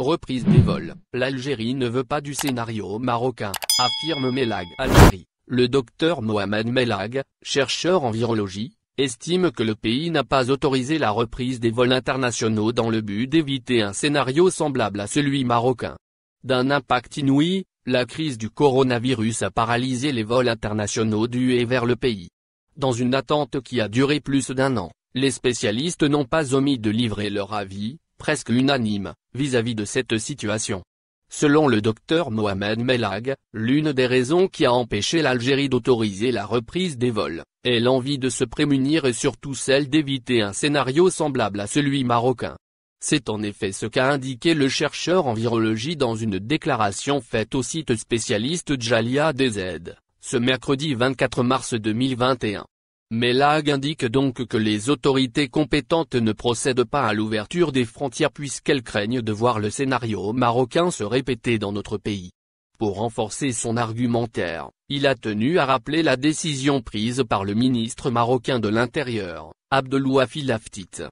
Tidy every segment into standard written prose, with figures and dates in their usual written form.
reprise des vols. L'Algérie ne veut pas du scénario marocain, affirme Melag Algérie. Le docteur Mohamed Melag, chercheur en virologie, estime que le pays n'a pas autorisé la reprise des vols internationaux dans le but d'éviter un scénario semblable à celui marocain. D'un impact inouï, la crise du coronavirus a paralysé les vols internationaux du et vers le pays. Dans une attente qui a duré plus d'1 an, les spécialistes n'ont pas omis de livrer leur avis, presque unanime, vis-à-vis de cette situation. Selon le docteur Mohamed Melag, l'une des raisons qui a empêché l'Algérie d'autoriser la reprise des vols, est l'envie de se prémunir et surtout celle d'éviter un scénario semblable à celui marocain. C'est en effet ce qu'a indiqué le chercheur en virologie dans une déclaration faite au site spécialiste Jalia DZ, ce mercredi 24 mars 2021. Melag indique donc que les autorités compétentes ne procèdent pas à l'ouverture des frontières puisqu'elles craignent de voir le scénario marocain se répéter dans notre pays. Pour renforcer son argumentaire, il a tenu à rappeler la décision prise par le ministre marocain de l'Intérieur, Abdelouafi Laftit.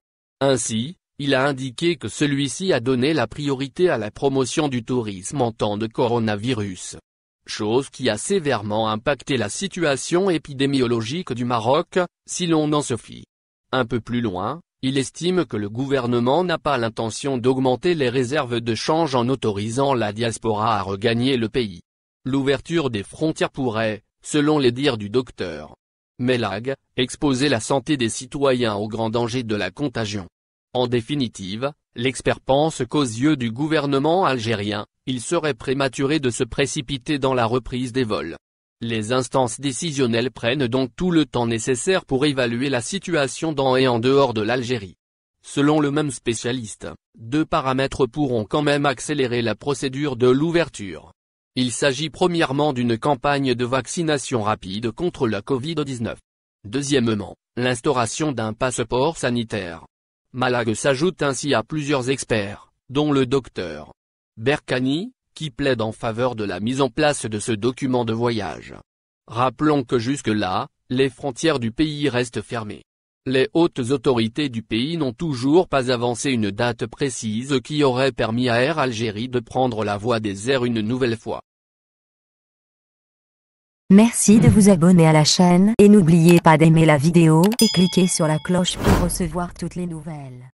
Ainsi, il a indiqué que celui-ci a donné la priorité à la promotion du tourisme en temps de coronavirus. Chose qui a sévèrement impacté la situation épidémiologique du Maroc, si l'on en se fie. Un peu plus loin, il estime que le gouvernement n'a pas l'intention d'augmenter les réserves de change en autorisant la diaspora à regagner le pays. L'ouverture des frontières pourrait, selon les dires du docteur Melag, exposer la santé des citoyens au grand danger de la contagion. En définitive, l'expert pense qu'aux yeux du gouvernement algérien, il serait prématuré de se précipiter dans la reprise des vols. Les instances décisionnelles prennent donc tout le temps nécessaire pour évaluer la situation dans et en dehors de l'Algérie. Selon le même spécialiste, 2 paramètres pourront quand même accélérer la procédure de l'ouverture. Il s'agit premièrement d'une campagne de vaccination rapide contre la Covid-19. Deuxièmement, l'instauration d'un passeport sanitaire. Melag s'ajoute ainsi à plusieurs experts, dont le docteur Berkani, qui plaide en faveur de la mise en place de ce document de voyage. Rappelons que jusque-là, les frontières du pays restent fermées. Les hautes autorités du pays n'ont toujours pas avancé une date précise qui aurait permis à Air Algérie de prendre la voie des airs une nouvelle fois. Merci de vous abonner à la chaîne et n'oubliez pas d'aimer la vidéo et cliquer sur la cloche pour recevoir toutes les nouvelles.